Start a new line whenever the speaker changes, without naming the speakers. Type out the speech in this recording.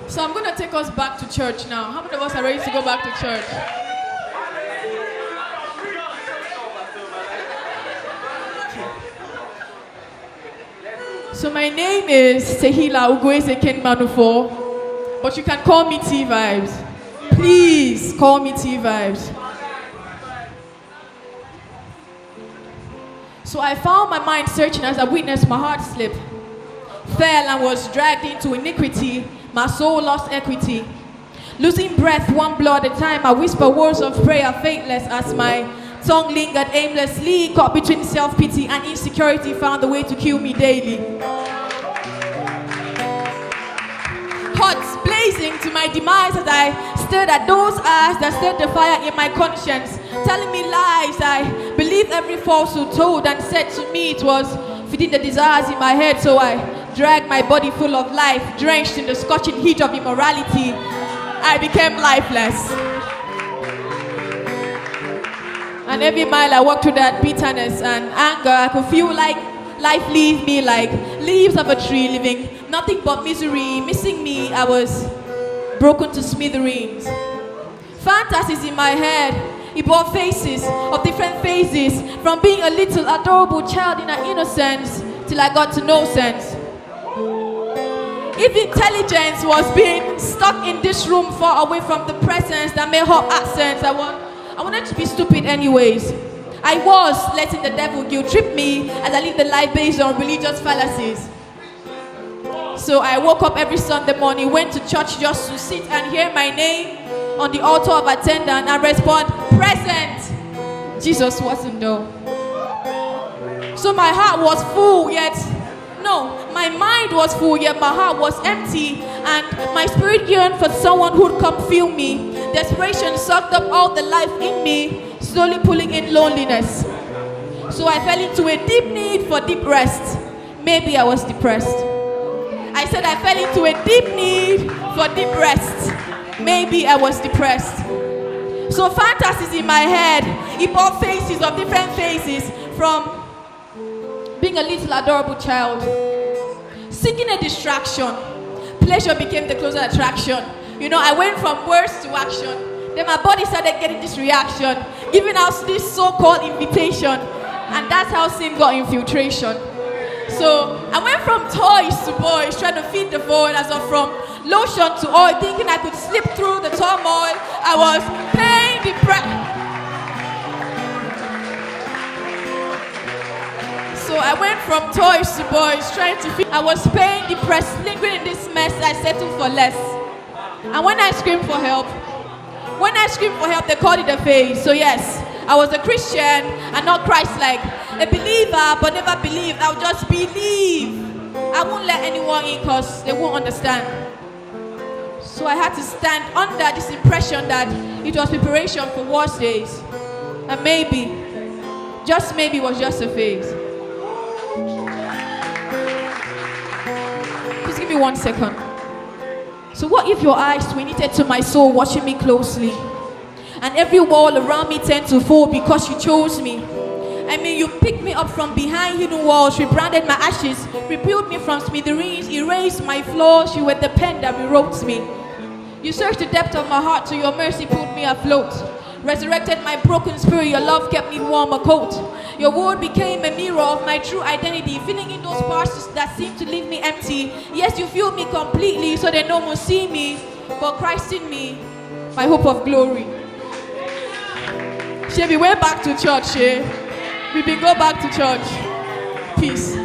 So I'm going to take us back to church now. How many of us are ready to go back to church? So my name is Tehila Ugweze Kenmanufo, but you can call me Tvibes. Please call me Tvibes. So I found my mind searching as I witnessed my heart slip, fell and was dragged into iniquity. My soul lost equity. Losing breath, one blow at a time, I whisper words of prayer, faithless as my tongue lingered aimlessly, caught between self-pity and insecurity, found the way to kill me daily. Hearts blazing to my demise as I stared at those eyes that stirred the fire in my conscience, telling me lies. I believed every falsehood told and said to me it was feeding the desires in my head, so I dragged my body full of life, drenched in the scorching heat of immorality. I became lifeless. And every mile I walked through that bitterness and anger, I could feel like life leave me like leaves of a tree, living nothing but misery. Missing me, I was broken to smithereens. Fantasies in my head, it brought faces of different phases, from being a little adorable child in her innocence till I got to no sense. If intelligence was being stuck in this room far away from the presence that made her accents, I wanted to be stupid anyways. I was letting the devil guilt trip me as I lived the life based on religious fallacies. So I woke up every Sunday morning, went to church just to sit and hear my name on the altar of attendance and respond, present. Jesus wasn't though. So my heart was full, yet my mind was full, yet my heart was empty, and my spirit yearned for someone who'd come feel me. Desperation sucked up all the life in me, slowly pulling in loneliness. So I fell into a deep need for deep rest. Maybe I was depressed. I said I fell into a deep need for deep rest. Maybe I was depressed. So fantasies in my head, it brought faces of different phases, from being a little adorable child, seeking a distraction. Pleasure became the closer attraction. I went from words to action. Then my body started getting this reaction, giving out this so-called invitation. And that's how sin got infiltration. So I went from toys to boys, trying to feed the void, as of from lotion to oil, thinking I could slip through the turmoil. I was paying the price. So I went from toys to boys, trying to feed. I was paying the price, lingering in this mess. I settled for less. And when I screamed for help, they called it a phase. So yes, I was a Christian and not Christ-like. A believer, but never believed. I would just believe. I won't let anyone in because they won't understand. So I had to stand under this impression that it was preparation for worse days. And maybe, just maybe, it was just a phase. Just give me 1 second. So what if your eyes twinnited to my soul, watching me closely, and every wall around me turned to fall because you chose me? I mean, you picked me up from behind hidden walls, rebranded my ashes, rebuilt me from smithereens, erased my flaws. You were the pen that rewrote me. You searched the depth of my heart, so your mercy pulled me afloat. Resurrected my broken spirit, your love kept me warm a coat. Your word became a mirror of my true identity, filling in those parts that seemed to leave me empty. Yes, you filled me completely, so they no more see me, but Christ in me, my hope of glory. We went back to church, we go back to church. Peace.